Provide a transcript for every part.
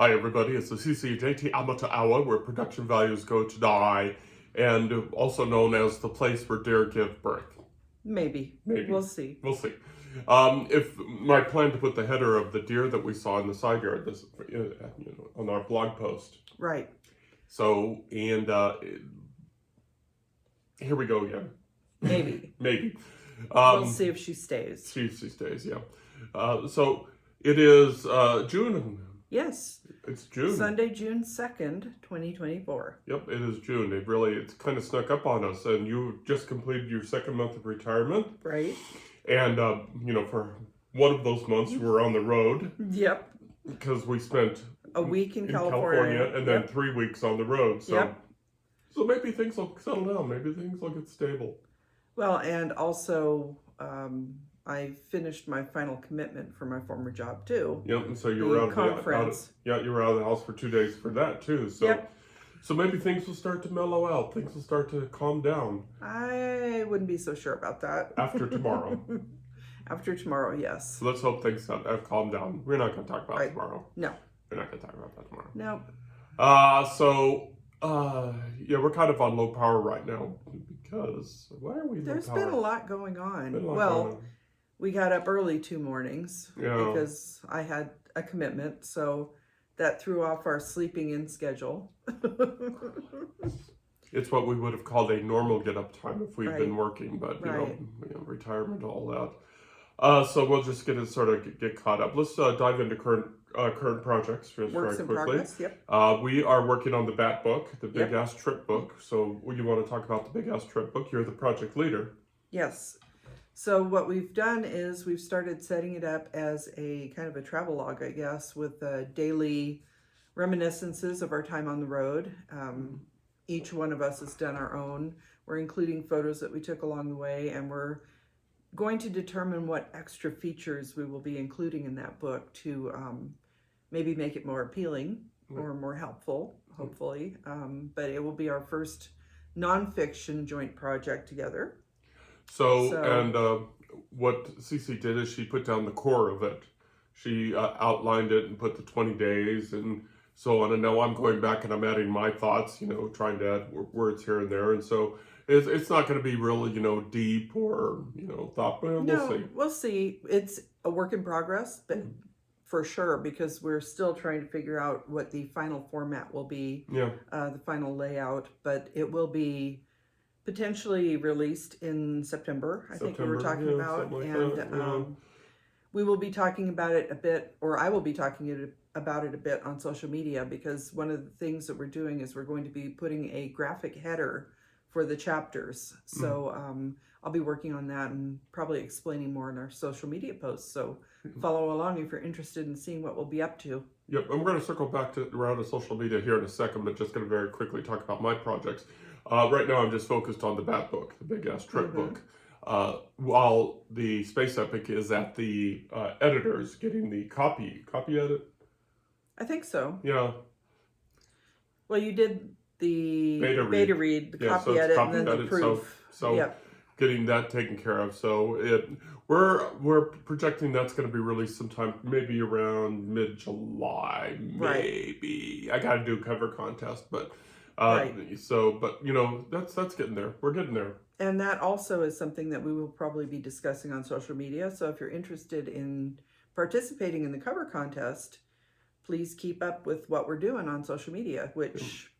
Hi everybody, it's the CCJT Amateur Hour where production values go to die, and also known as the place where deer give birth. Maybe. Maybe. We'll see. We'll see. If my plan to put the header of the deer that we saw in the side yard on our blog post. Right. So, and here we go again. Maybe. Maybe. We'll see if she stays. She stays, yeah. So it is June. Yes. It's June. Sunday, June 2nd, 2024. Yep, it is June. It's kind of snuck up on us, and you just completed your second month of retirement. Right. And, for one of those months, you were on the road. Yep. Because we spent a week in California and then 3 weeks on the road. So, yep. So maybe things will settle down. Maybe things will get stable. Well, and also, I finished my final commitment for my former job too. Yep, and so you were out of you were out of the house for 2 days for that too. So, yep. So maybe things will start to mellow out. Things will start to calm down. I wouldn't be so sure about that. After tomorrow. After tomorrow, yes. So let's hope things have calmed down. We're not going to talk about it tomorrow. No. We're not going to talk about that tomorrow. No. Yeah, we're kind of on low power right now because why are we low There's power? been a lot going on. We got up early 2 mornings because I had a commitment, so that threw off our sleeping in schedule. It's what we would have called a normal get-up time if we'd been working, but you know, retirement, all that. So we'll just get caught up. Let's dive into current projects just Works very in quickly. Progress, yep. We are working on the BAT book, the Big Ass Trip book. So you want to talk about the Big Ass Trip book? You're the project leader. Yes. So what we've done is we've started setting it up as a kind of a travel log, I guess, with daily reminiscences of our time on the road. Each one of us has done our own. We're including photos that we took along the way, and we're going to determine what extra features we will be including in that book to maybe make it more appealing or more helpful, hopefully. But it will be our first nonfiction joint project together. So what Cece did is she put down the core of it. She outlined it and put the 20 days and so on. And now I'm going back and I'm adding my thoughts, trying to add words here and there. And so it's not going to be really, deep or, thought. Well, we'll see. We'll see. It's a work in progress, but for sure, because we're still trying to figure out what the final format will be, the final layout, but it will be potentially released in September, I think we were talking about. And we will be talking about it a bit, or I will be talking about it a bit on social media, because one of the things that we're doing is we're going to be putting a graphic header for the chapters. So I'll be working on that and probably explaining more in our social media posts. So follow along if you're interested in seeing what we'll be up to. Yep, and we're going to circle back around to social media here in a second, but just going to very quickly talk about my projects. Right now I'm just focused on the BAT book, the Big Ass Trip book, while the Space Epic is at the editors getting the copy edit. I think so. Yeah. Well, you did the beta read, the copy so edit, copy and then edit, the proof. So getting that taken care of. So we're projecting that's going to be released sometime maybe around mid-July, maybe. I got to do a cover contest, but so that's getting there. We're getting there. And that also is something that we will probably be discussing on social media. So if you're interested in participating in the cover contest, please keep up with what we're doing on social media, which,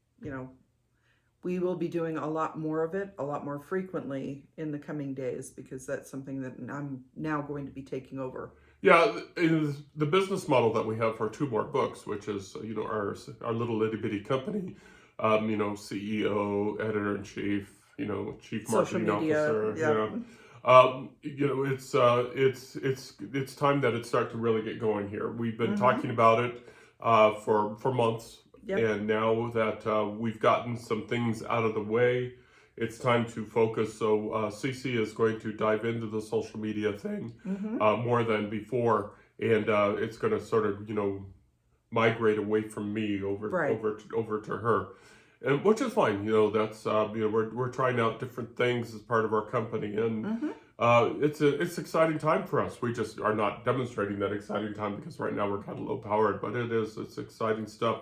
we will be doing a lot more of it, a lot more frequently in the coming days, because that's something that I'm now going to be taking over. Yeah, the business model that we have for 2 more books, which is, our little itty bitty company, CEO, editor-in-chief, chief marketing officer. It's time that it start to really get going here. We've been talking about it for months. Yep. And now that we've gotten some things out of the way, it's time to focus. So Cece is going to dive into the social media thing more than before, and it's going to sort of migrate away from me over to her, and which is fine. That's we're trying out different things as part of our company, and it's an exciting time for us. We just are not demonstrating that exciting time because right now we're kind of low powered, but it's exciting stuff.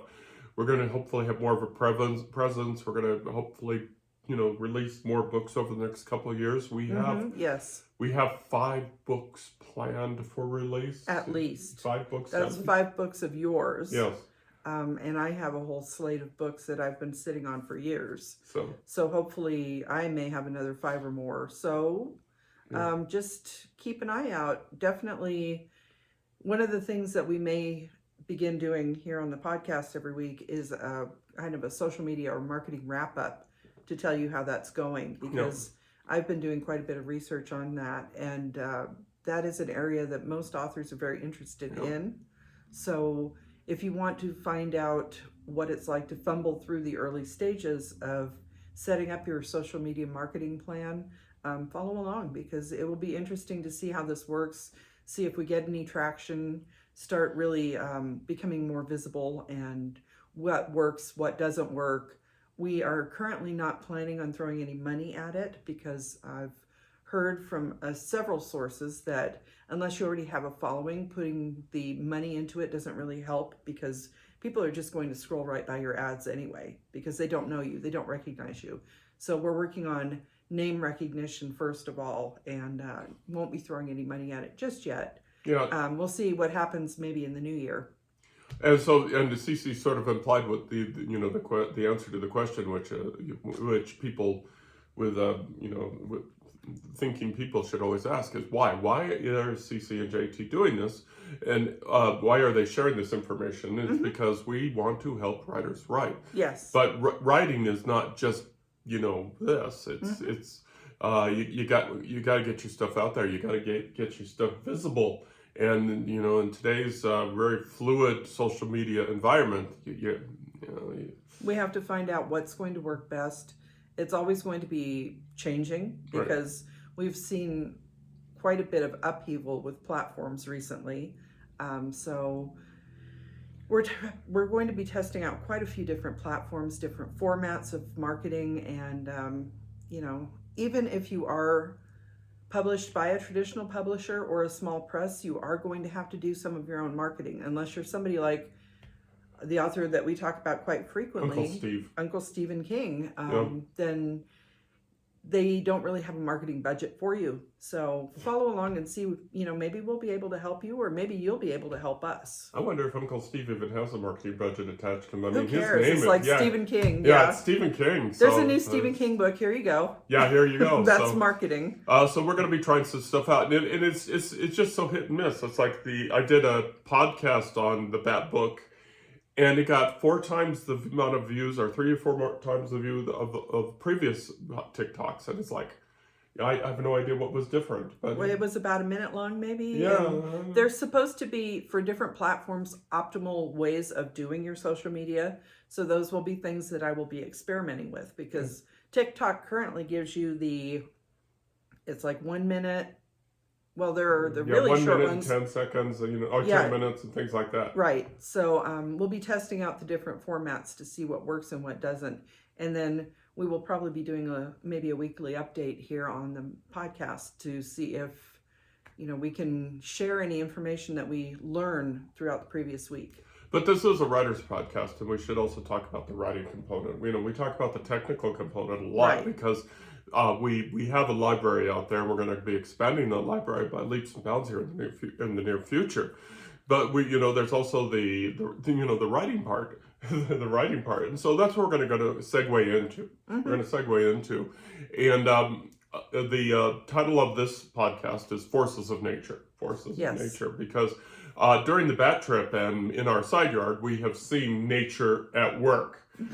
We're going to hopefully have more of a presence. We're going to hopefully, release more books over the next couple of years. We have 5 books planned for release. At least 5 books. That's 5 books of yours. Yes. And I have a whole slate of books that I've been sitting on for years. So hopefully I may have another 5 or more. So just keep an eye out. Definitely one of the things that we may begin doing here on the podcast every week is kind of a social media or marketing wrap up to tell you how that's going, because I've been doing quite a bit of research on that, and that is an area that most authors are very interested in. So if you want to find out what it's like to fumble through the early stages of setting up your social media marketing plan, follow along, because it will be interesting to see how this works, see if we get any traction, start really becoming more visible, and what works, what doesn't work. We are currently not planning on throwing any money at it, because I've heard from several sources that unless you already have a following, putting the money into it doesn't really help, because people are just going to scroll right by your ads anyway, because they don't know you, they don't recognize you. So we're working on name recognition first of all, and won't be throwing any money at it just yet. We'll see what happens maybe in the new year. And so, and CC sort of implied what the answer to the question, which people with thinking people should always ask, is why? Why are CC and JT doing this, and why are they sharing this information? It's because we want to help writers write. Yes. But writing is not just this. It's you got to get your stuff out there. You got to get your stuff visible. And in today's very fluid social media environment, we have to find out what's going to work best. It's always going to be changing, because we've seen quite a bit of upheaval with platforms recently. So we're going to be testing out quite a few different platforms, different formats of marketing, and even if you are published by a traditional publisher or a small press, you are going to have to do some of your own marketing, unless you're somebody like the author that we talk about quite frequently, Uncle Stephen King. Then they don't really have a marketing budget for you. So follow along and see, maybe we'll be able to help you, or maybe you'll be able to help us. I wonder if Uncle Steve even has a marketing budget attached to him. Who cares? It's like Stephen King. Yeah, it's Stephen King. There's a new Stephen King book. Here you go. Yeah, here you go. That's marketing. So we're going to be trying some stuff out, and it's just so hit and miss. It's like I did a podcast on the Bat book, and it got 4 times the amount of views, or 3 or 4 more times the view of previous TikToks, and it's like, I have no idea what was different. But it was about a minute long, maybe. Yeah. There's supposed to be, for different platforms, optimal ways of doing your social media. So those will be things that I will be experimenting with, because TikTok currently gives you it's like 1 minute. Well, there are the really short ones. 1 minute, 10 seconds, or 10 minutes and things like that. Right. So we'll be testing out the different formats to see what works and what doesn't. And then we will probably be doing maybe a weekly update here on the podcast to see if, we can share any information that we learn throughout the previous week. But this is a writer's podcast, and we should also talk about the writing component. We talk about the technical component a lot, because we have a library out there, and we're going to be expanding the library by leaps and bounds here in the near future. But there's also the writing part, the writing part, and so that's what we're going to segue into. We're going to segue into, and the title of this podcast is Forces of Nature. Forces of Nature, because during the bat trip and in our side yard, we have seen nature at work. We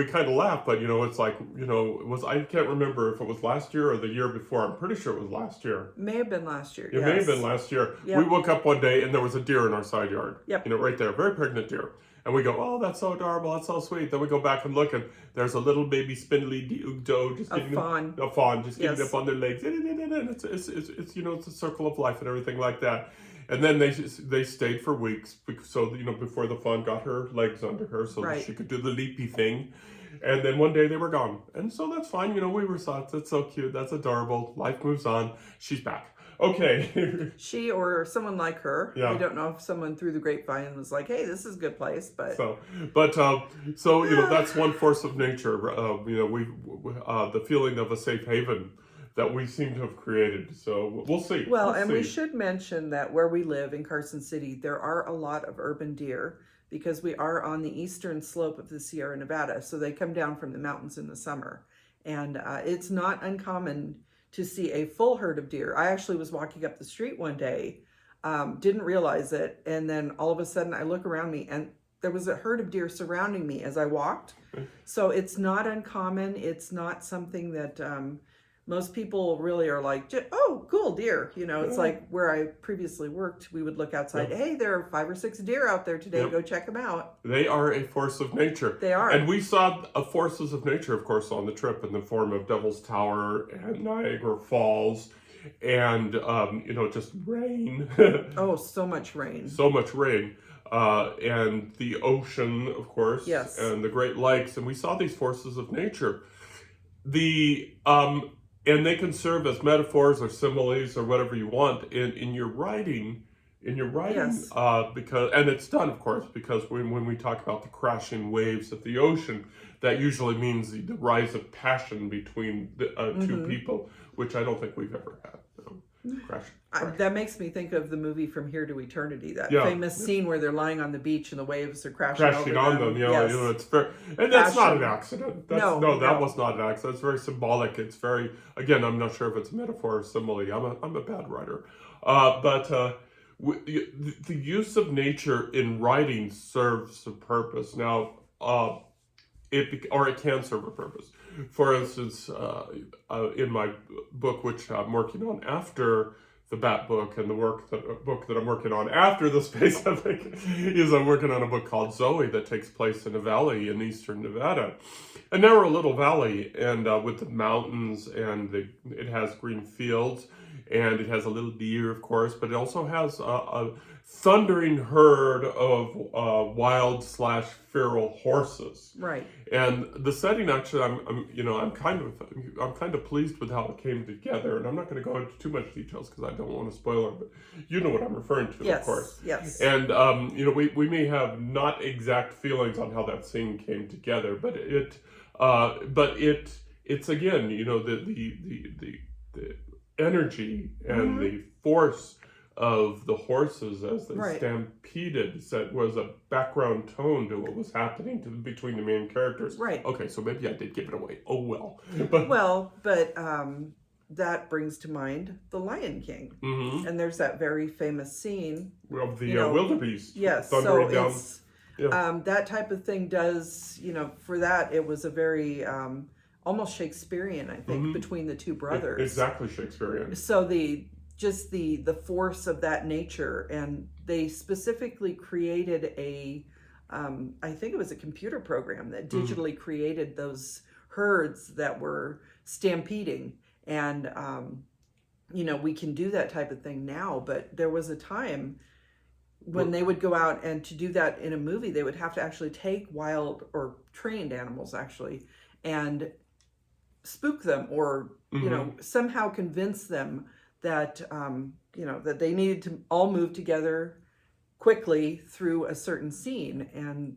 kind of laugh, but it's like, I can't remember if it was last year or the year before. I'm pretty sure it was last year. May have been last year. It may have been last year. Yep. We woke up one day and there was a deer in our side yard. Yep. Right there, very pregnant deer. And we go, oh, that's so adorable, that's so sweet. Then we go back and look, and there's a little baby spindly doe just getting a fawn just getting up on their legs. It's it's a circle of life and everything like that. And then they stayed for weeks, so before the fawn got her legs under her, so that she could do the leapy thing. And then one day they were gone, and so that's fine. We were thought that's so cute, that's adorable. Life moves on. She's back. Okay. She or someone like her. Yeah. We don't know if someone through the grapevine was like, "Hey, this is a good place," but so that's one force of nature. The feeling of a safe haven that we seem to have created. So we'll see. Well, we should mention that where we live in Carson City, there are a lot of urban deer because we are on the eastern slope of the Sierra Nevada. So they come down from the mountains in the summer. And it's not uncommon to see a full herd of deer. I actually was walking up the street one day, didn't realize it. And then all of a sudden I look around me and there was a herd of deer surrounding me as I walked. So it's not uncommon. It's not something that most people really are like, oh, cool, deer. It's like where I previously worked, we would look outside. Hey, there are 5 or 6 deer out there today. Go check them out. They are a force of nature. They are. And we saw forces of nature, of course, on the trip in the form of Devil's Tower and Niagara Falls and, just rain. Oh, so much rain. So much rain. And the ocean, of course. Yes. And the Great Lakes. And we saw these forces of nature. And they can serve as metaphors or similes or whatever you want in your writing. Yes. Because it's done, of course, because when we talk about the crashing waves of the ocean, that usually means the rise of passion between the two people, which I don't think we've ever had. Crash. That makes me think of the movie From Here to Eternity, that famous scene where they're lying on the beach and the waves are crashing on them. Yes. It's very, and that's not an accident. That was not an accident. It's very symbolic. It's very, again, I'm not sure if it's a metaphor or simile. I'm a bad writer, but the use of nature in writing serves a purpose. Now, it can serve a purpose. For instance, in my book, which I'm working on after the Bat book, and the book that I'm working on after the space epic is I'm working on a book called Zoe that takes place in a valley in eastern Nevada, a narrow little valley, and with the mountains, and it has green fields, and it has a little deer, of course, but it also has a thundering herd of wild/feral horses. Right. And the setting, actually, I'm kind of pleased with how it came together. And I'm not going to go into too much details because I don't want to spoil it, but you know what I'm referring to, of course. Yes. And we may have not exact feelings on how that scene came together, but it's again, the energy and the force of the horses as they stampeded was a background tone to what was happening between the main characters. Right. Okay, so maybe I did give it away. Oh well. But that brings to mind The Lion King, and there's that very famous scene of the wildebeest. Yes. Thundering down. It's that type of thing does. For that it was a very almost Shakespearean, I think, between the two brothers. Exactly Shakespearean. So the force of that nature, and they specifically created I think it was a computer program that digitally created those herds that were stampeding, and we can do that type of thing now, but there was a time when they would go out, and to do that in a movie they would have to actually take wild or trained animals actually and spook them, or somehow convince them that that they needed to all move together quickly through a certain scene. And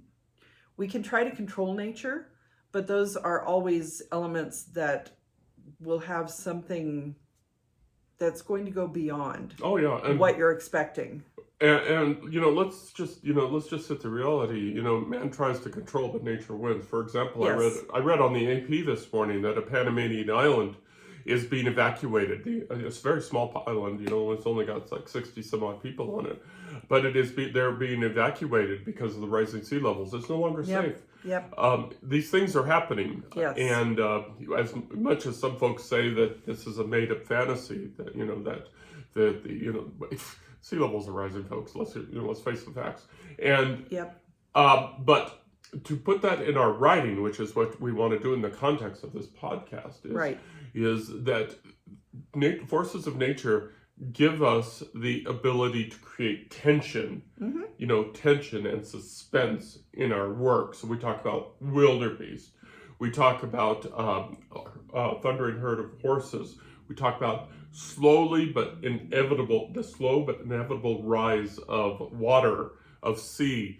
we can try to control nature, but those are always elements that will have something that's going to go beyond what you're expecting. And let's just hit the reality. Man tries to control, but nature wins. For example, I read on the AP this morning that a Panamanian island is being evacuated. It's a very small island, it's only got like 60 some odd people on it, but they're being evacuated because of the rising sea levels. It's no longer safe. Yep. These things are happening. Yes. And as much as some folks say that this is a made-up fantasy, that sea levels are rising, folks. Let's face the facts. And but to put that in our writing, which is what we want to do in the context of this podcast, is that forces of nature give us the ability to create tension, tension and suspense in our work. So we talk about wildebeest. We talk about thundering herd of horses. We talk about the slow but inevitable rise of water, of sea.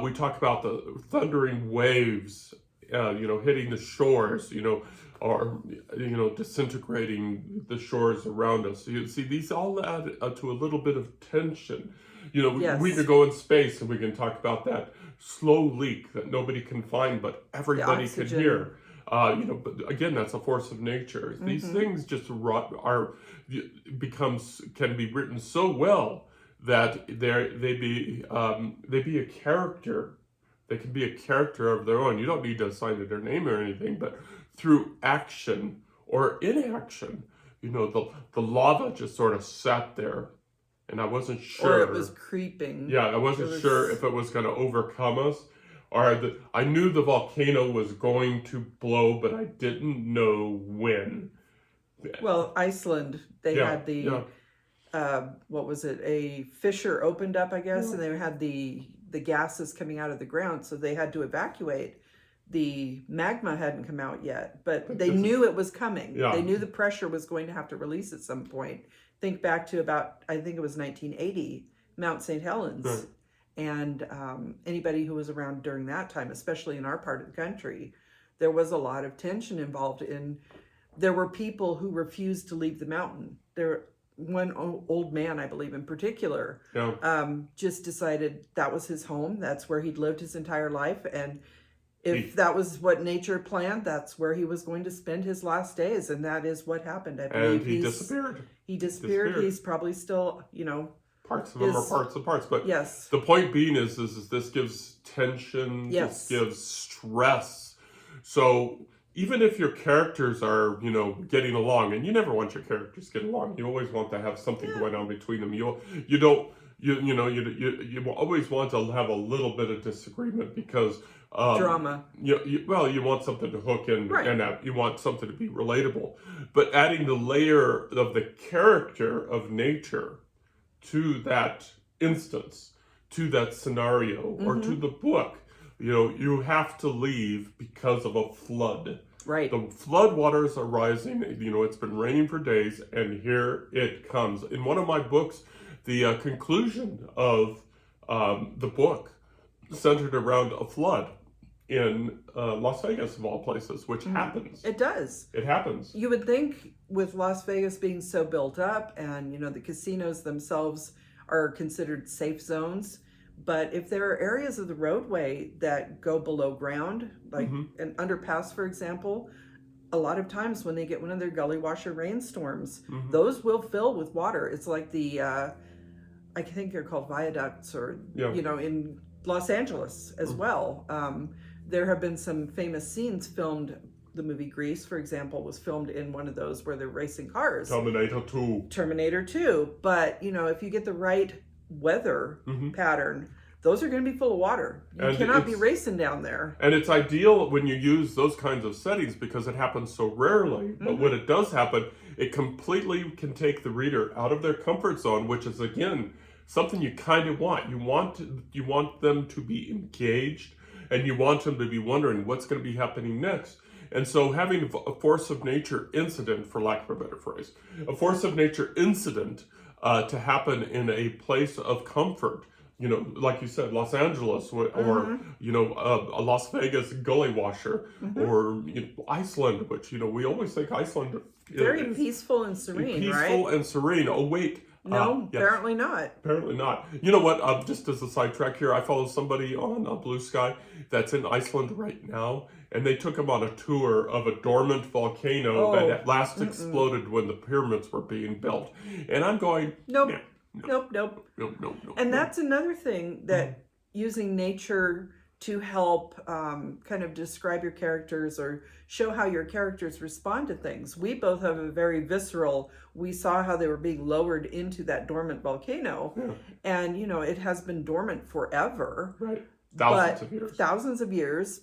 We talk about the thundering waves, hitting the shores, or disintegrating the shores around us. So you see, these all add to a little bit of tension. Yes. We could go in space and we can talk about that slow leak that nobody can find, but everybody can hear. But again, that's a force of nature. These things just can be written so well that they be a character. They can be a character of their own. You don't need to assign it their name or anything, but through action or inaction, the lava just sort of sat there, and I wasn't sure. Or it was creeping. Yeah, I wasn't sure if it was going to overcome us, or I knew the volcano was going to blow, but I didn't know when. Well, Iceland, they had the what was it? A fissure opened up, I guess, and they had the gases coming out of the ground, so they had to evacuate. The magma hadn't come out yet, but they knew it was coming. They knew the pressure was going to have to release at some point. Think back to I think it was 1980, Mount St. Helens. Right. And anybody who was around during that time, especially in our part of the country, there was a lot of tension involved there were people who refused to leave the mountain. One old man, I believe in particular, just decided that was his home. That's where he'd lived his entire life. And if that was what nature planned, that's where he was going to spend his last days. And that is what happened. I believe and he disappeared. He disappeared. He's probably still, parts of them are parts of parts. But yes, the point being is this gives tension. Yes. This gives stress. So even if your characters are, getting along, and you never want your characters to get along, you always want to have something going on between them. You always want to have a little bit of disagreement because drama. You want something to hook in, right. And you want something to be relatable. But adding the layer of the character of nature to that instance, to that scenario, or to the book, you have to leave because of a flood. Right. The flood waters are rising. It's been raining for days, and here it comes. In one of my books, the conclusion of the book centered around a flood in Las Vegas, of all places, which happens. It does. It happens. You would think with Las Vegas being so built up and, the casinos themselves are considered safe zones. But if there are areas of the roadway that go below ground, like an underpass, for example, a lot of times when they get one of their gully washer rainstorms, those will fill with water. It's like I think they're called viaducts, or, in Los Angeles as well. There have been some famous scenes filmed. The movie Grease, for example, was filmed in one of those where they're racing cars. Terminator 2. But, if you get the right weather pattern, those are going to be full of water. You cannot be racing down there. And it's ideal when you use those kinds of settings because it happens so rarely. But when it does happen, it completely can take the reader out of their comfort zone, which is, again, something you kind of want. You want them to be engaged, and you want them to be wondering what's going to be happening next. And so having a force of nature incident, for lack of a better phrase, a force of nature incident to happen in a place of comfort, like you said, Los Angeles, or a Las Vegas gully washer, or Iceland, which we always think Iceland very peaceful and serene, peaceful and serene. Oh wait, no, yes. Apparently not. Apparently not. You know what? Just as a sidetrack here, I follow somebody on Blue Sky that's in Iceland right now, and they took him on a tour of a dormant volcano that at last exploded when the pyramids were being built. And I'm going, nope. Yeah. Nope. And that's another thing that using nature to help kind of describe your characters or show how your characters respond to things. We both have a very visceral, we saw how they were being lowered into that dormant volcano. Yeah. And, it has been dormant forever. Right. Thousands of years. Thousands of years.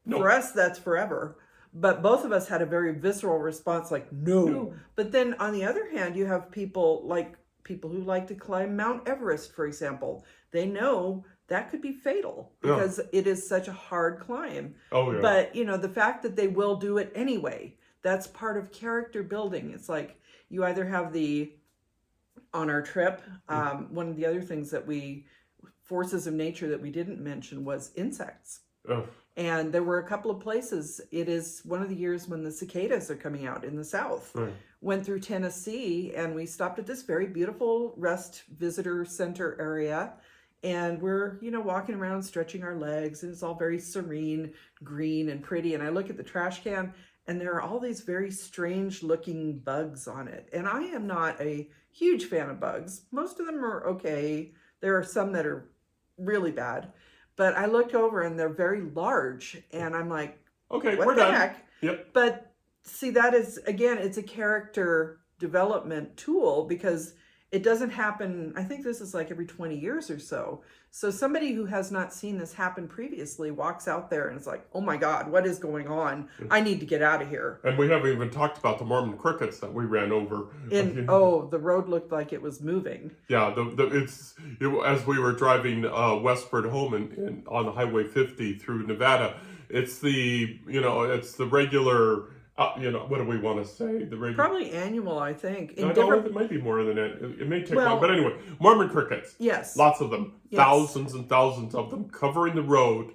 Nope. For us, that's forever. But both of us had a very visceral response, like, no. No. But then on the other hand, you have people who like to climb Mount Everest, for example. They know that could be fatal because it is such a hard climb. Oh, yeah. But, the fact that they will do it anyway, that's part of character building. It's like you either have on our trip, one of the other things forces of nature that we didn't mention was insects. Oh. And there were a couple of places. It is one of the years when the cicadas are coming out in the south. Right. Went through Tennessee, and we stopped at this very beautiful rest visitor center area. And we're, walking around, stretching our legs, and it's all very serene, green, and pretty. And I look at the trash can, and there are all these very strange looking bugs on it. And I am not a huge fan of bugs. Most of them are okay. There are some that are really bad. But I looked over and they're very large, and I'm like, okay, what we're the done. heck? Yep. But see, that is, again, it's a character development tool because it doesn't happen. I think this is like every 20 years or so. So somebody who has not seen this happen previously walks out there and it's like, oh my God, what is going on? I need to get out of here. And we haven't even talked about the Mormon crickets that we ran over. The road looked like it was moving. Yeah, as we were driving westward home on Highway 50 through Nevada, it's the regular. What do we want to say? Probably annual, I think. It might be more than that. It may take long. But anyway, Mormon crickets. Yes. Lots of them. Yes. Thousands and thousands of them covering the road,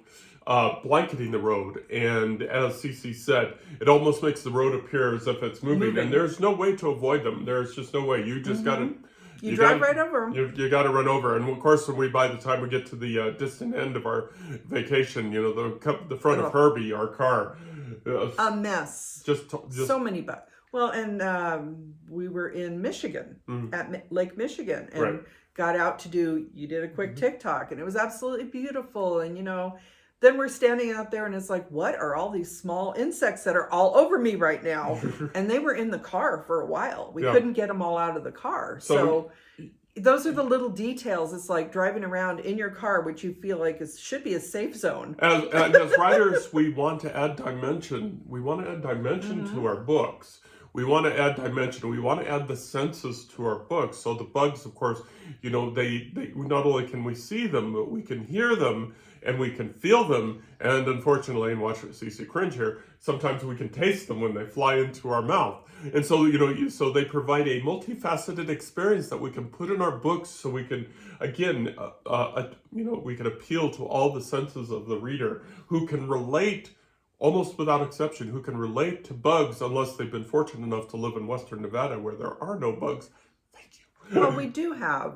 blanketing the road. And as Cece said, it almost makes the road appear as if it's moving. And there's no way to avoid them. There's just no way. You just got to... You drive right over them. You got to run over. And of course, by the time we get to the distant end of our vacation, the front of Herbie, our car... a mess. Just so many bugs. Well, and we were in Michigan at Lake Michigan and got out to you did a quick TikTok, and it was absolutely beautiful. And then we're standing out there and it's like, what are all these small insects that are all over me right now? And they were in the car for a while. We couldn't get them all out of the car. So those are the little details. It's like driving around in your car, which you feel like should be a safe zone. As writers, we want to add dimension. We want to add dimension to our books. We want to add dimension. We want to add the senses to our books. So the bugs, of course, they not only can we see them, but we can hear them and we can feel them. And unfortunately, and watch Cece cringe here, sometimes we can taste them when they fly into our mouth. And so, so they provide a multifaceted experience that we can put in our books so we can, again, we can appeal to all the senses of the reader who can relate, almost without exception, who can relate to bugs unless they've been fortunate enough to live in Western Nevada where there are no bugs. Thank you. Well, we do have,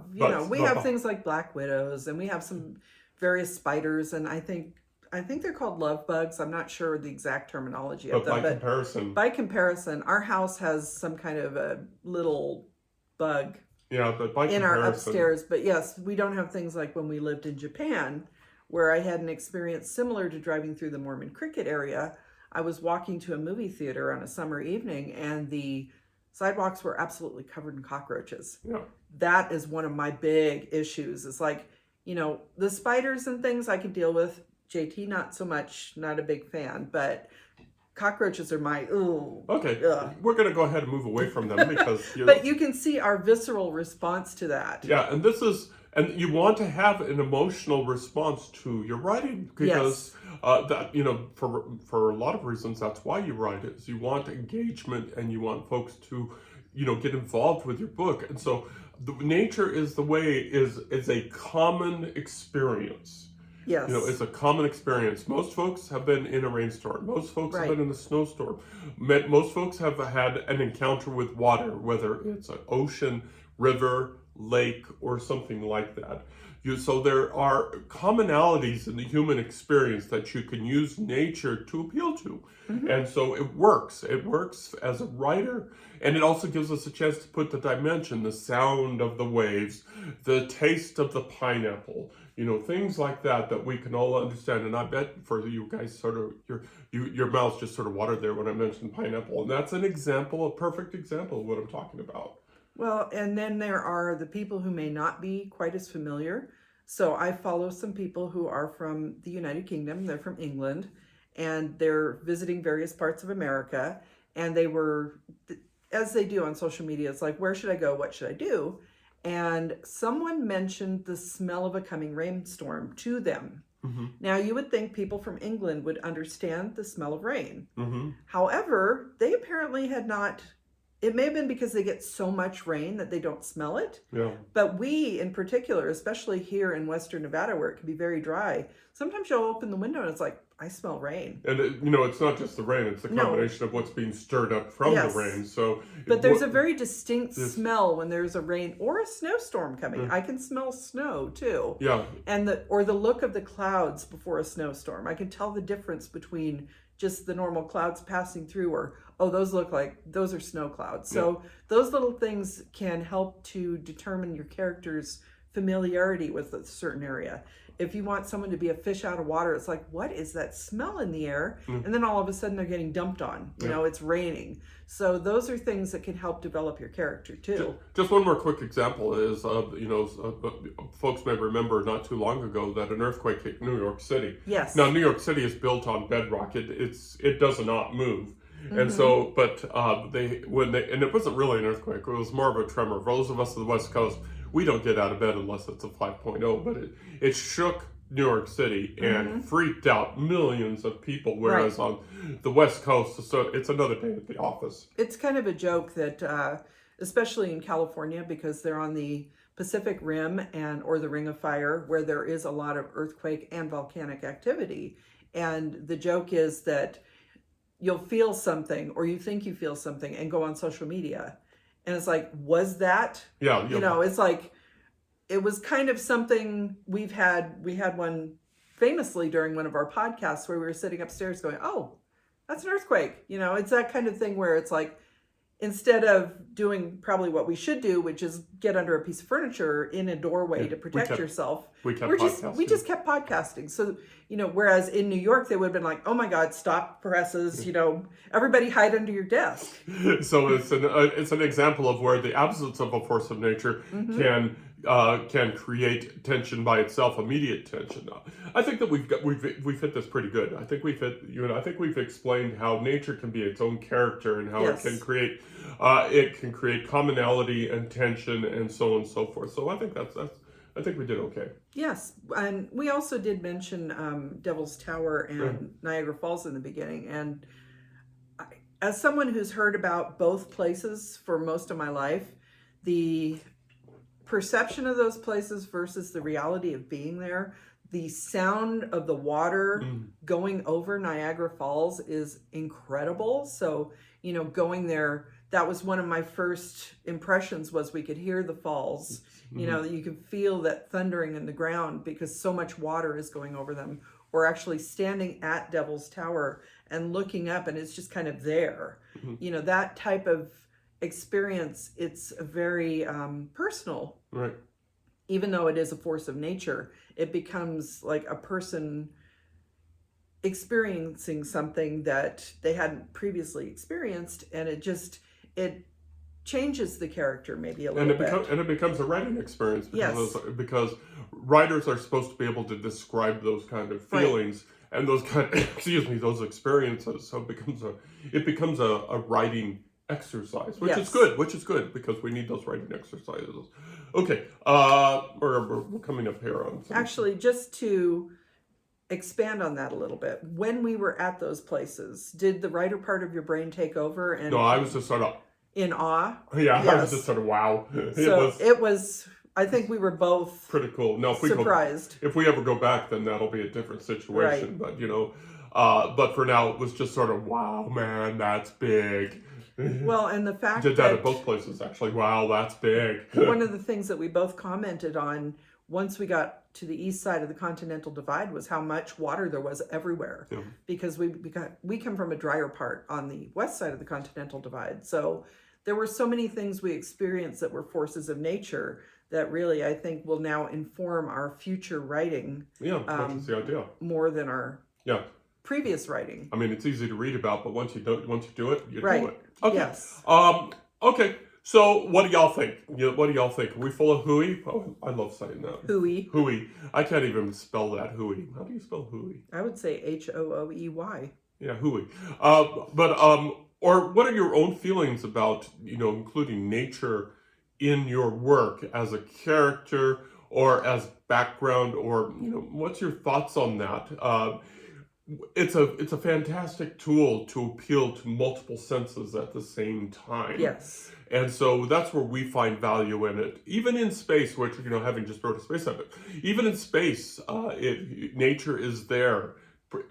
we have things like black widows, and we have some various spiders, and I think they're called love bugs. I'm not sure the exact terminology of them. But by comparison, our house has some kind of a little bug in our upstairs. But yes, we don't have things like when we lived in Japan, where I had an experience similar to driving through the Mormon cricket area. I was walking to a movie theater on a summer evening, and the sidewalks were absolutely covered in cockroaches. Yeah. That is one of my big issues. It's like, the spiders and things I can deal with. JT, not so much, not a big fan, but cockroaches are my, ooh. Okay, we're going to go ahead and move away from them because... But you can see our visceral response to that. Yeah, and you want to have an emotional response to your writing because for a lot of reasons, that's why you write it. Is you want engagement and you want folks to, get involved with your book. And so the nature is a common experience. Yes. It's a common experience. Most folks have been in a rainstorm. Most folks have been in a snowstorm. Most folks have had an encounter with water, whether it's an ocean, river, lake, or something like that. So there are commonalities in the human experience that you can use nature to appeal to. Mm-hmm. And so it works. It works as a writer. And it also gives us a chance to put the dimension, the sound of the waves, the taste of the pineapple, things like that we can all understand. And I bet for you guys, sort of, your mouths just sort of watered there when I mentioned pineapple. And that's a perfect example of what I'm talking about. Well, and then there are the people who may not be quite as familiar. So I follow some people who are from the United Kingdom. They're from England. and they're visiting various parts of America, and they were, as they do on social media, it's like, where should I go? What should I do? And someone mentioned the smell of a coming rainstorm to them. Mm-hmm. Now, you would think people from England would understand the smell of rain. Mm-hmm. However, they apparently had not. It may have been because they get so much rain that they don't smell it. Yeah. But we, in particular, especially here in Western Nevada, where it can be very dry, sometimes you'll open the window and it's like, I smell rain. And, it's not just the rain. It's the combination of what's being stirred up from the rain. So, but there's a very distinct smell when there's a rain or a snowstorm coming. I can smell snow, too. Yeah. And the look of the clouds before a snowstorm. I can tell the difference between just the normal clouds passing through, or those are snow clouds. So those little things can help to determine your character's familiarity with a certain area. If you want someone to be a fish out of water, it's like, what is that smell in the air? And then all of a sudden they're getting dumped on. It's raining. So those are things that can help develop your character too. Just one more quick example is, folks may remember not too long ago that an earthquake hit New York City. Yes. Now, New York City is built on bedrock. It does not move. Mm-hmm. And so, but and it wasn't really an earthquake. It was more of a tremor. For those of us on the West Coast, we don't get out of bed unless it's a 5.0, but it shook New York City and freaked out millions of people, whereas on the West Coast, so it's another day at the office. It's kind of a joke that, especially in California, because they're on the Pacific Rim or the Ring of Fire, where there is a lot of earthquake and volcanic activity. And the joke is that you'll feel something, or you think you feel something, and go on social media. And it's like, was that? Yeah. It's like, it was kind of something we had one famously during one of our podcasts where we were sitting upstairs going, oh, that's an earthquake. It's that kind of thing where it's like, instead of doing probably what we should do, which is get under a piece of furniture in a doorway to protect yourself, we just kept podcasting. So, whereas in New York, they would have been like, oh my God, stop presses, everybody hide under your desk. So it's an example of where the absence of a force of nature can create tension by itself, immediate tension. I think that we've hit this pretty good. I think we've explained how nature can be its own character and how it can create commonality and tension and so on and so forth. So I think we did okay. Yes, and we also did mention Devil's Tower and Niagara Falls in the beginning. And as someone who's heard about both places for most of my life, the perception of those places versus the reality of being there, the sound of the water going over Niagara Falls is incredible. So, going there, that was one of my first impressions, was we could hear the falls. You can feel that thundering in the ground because so much water is going over them. Or actually standing at Devil's Tower and looking up, and it's just kind of there. That type of experience, it's very personal. Right. Even though it is a force of nature, it becomes like a person experiencing something that they hadn't previously experienced, and it changes the character maybe a little bit. And it becomes a writing experience because writers are supposed to be able to describe those kind of feelings and those those experiences. So it becomes a writing exercise, which is good because we need those writing exercises. Okay, we're coming up here on something. Actually, just to expand on that a little bit, when we were at those places, did the writer part of your brain take over? And no, I was just sort of in awe. Yeah, yes. I was just sort of wow. It was. I think we were both pretty cool. No, surprised. If we ever go back, then that'll be a different situation. Right. But but for now, it was just sort of wow, man, that's big. Well, and the fact did that at both places actually. Wow, that's big. One of the things that we both commented on once we got to the east side of the Continental Divide was how much water there was everywhere. Yeah. Because we come from a drier part on the west side of the Continental Divide. So there were so many things we experienced that were forces of nature that really, I think, will now inform our future writing. Yeah, that's the idea. More than our previous writing. I mean, it's easy to read about, but once you do it, you do it. Okay. Yes. Okay. So, what do y'all think? What do y'all think? Are we full of hooey? Oh, I love saying that. Hooey. Hooey. I can't even spell that, hooey. How do you spell hooey? I would say Hoooey. Yeah, hooey. Or what are your own feelings about, including nature in your work as a character or as background, or, what's your thoughts on that? It's a fantastic tool to appeal to multiple senses at the same time. Yes. And so that's where we find value in it. Even in space, which, having just wrote a space epic, even in space, nature is there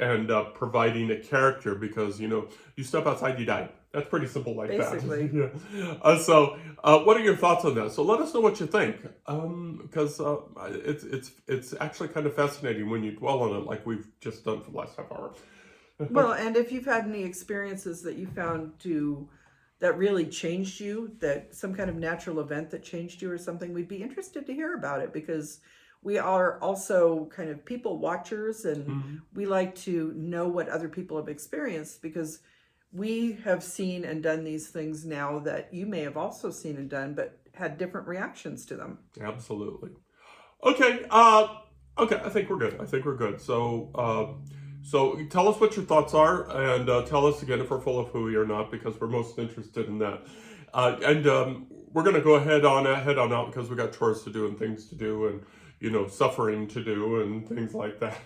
and providing a character because, you step outside, you die. That's pretty simple like Basically. that. Yeah. So what are your thoughts on that? So let us know what you think, because it's actually kind of fascinating when you dwell on it like we've just done for the last half hour. Well, and if you've had any experiences that you found that really changed you, that some kind of natural event that changed you or something, we'd be interested to hear about it, because we are also kind of people watchers, and we like to know what other people have experienced, because we have seen and done these things now that you may have also seen and done, but had different reactions to them. Absolutely. Okay. Okay. I think we're good. So, so tell us what your thoughts are, and tell us again if we're full of hooey or not, because we're most interested in that. And we're going to go head on out because we got chores to do and things to do and, suffering to do and things like that.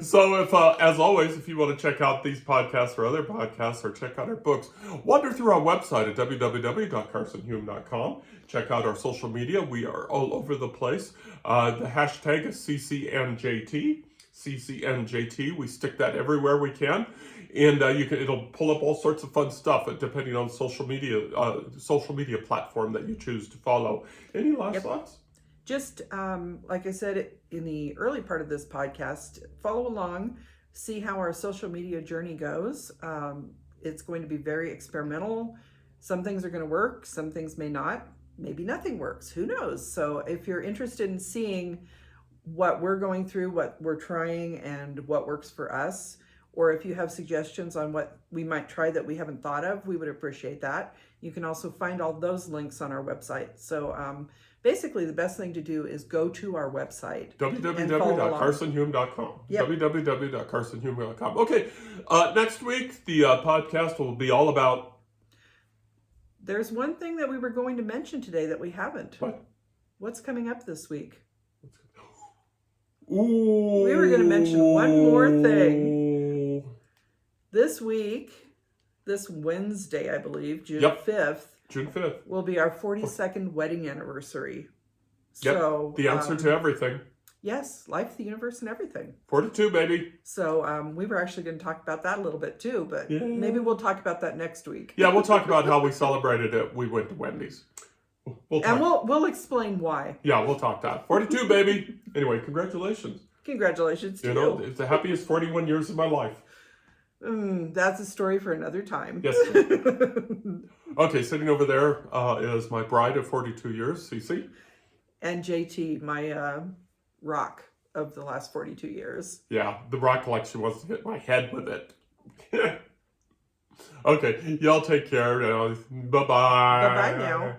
So if, as always, if you want to check out these podcasts or other podcasts or check out our books, wander through our website at www.carsonhume.com. Check out our social media. We are all over the place. The hashtag is CCNJT. CCNJT. We stick that everywhere we can. And it'll pull up all sorts of fun stuff depending on social media platform that you choose to follow. Any last thoughts? Just like I said in the early part of this podcast, follow along, see how our social media journey goes. It's going to be very experimental. Some things are going to work, some things may not. Maybe nothing works. Who knows? So if you're interested in seeing what we're going through, what we're trying, and what works for us, or if you have suggestions on what we might try that we haven't thought of, we would appreciate that. You can also find all those links on our website. So basically, the best thing to do is go to our website. www.carsonhume.com. Yep. www.carsonhume.com. Okay, next week, the podcast will be all about... There's one thing that we were going to mention today that we haven't. What? What's coming up this week? Ooh. We were going to mention one more thing. This week, this Wednesday, I believe, June 5th. June 5th. Will be our 42nd wedding anniversary. Yep. So the answer to everything. Yes, life, the universe, and everything. 42, baby. So we were actually going to talk about that a little bit too, but maybe we'll talk about that next week. Yeah, we'll talk about how we celebrated it. We went to Wendy's. We'll explain why. Yeah, we'll talk that. 42, baby. Anyway, congratulations. Congratulations to you. It's the happiest 41 years of my life. That's a story for another time. Yes. Okay, sitting over there is my bride of 42 years, Cece. And JT, my rock of the last 42 years. Yeah, the rock collection wants to hit my head with it. Okay, y'all take care. Bye-bye. Bye-bye now.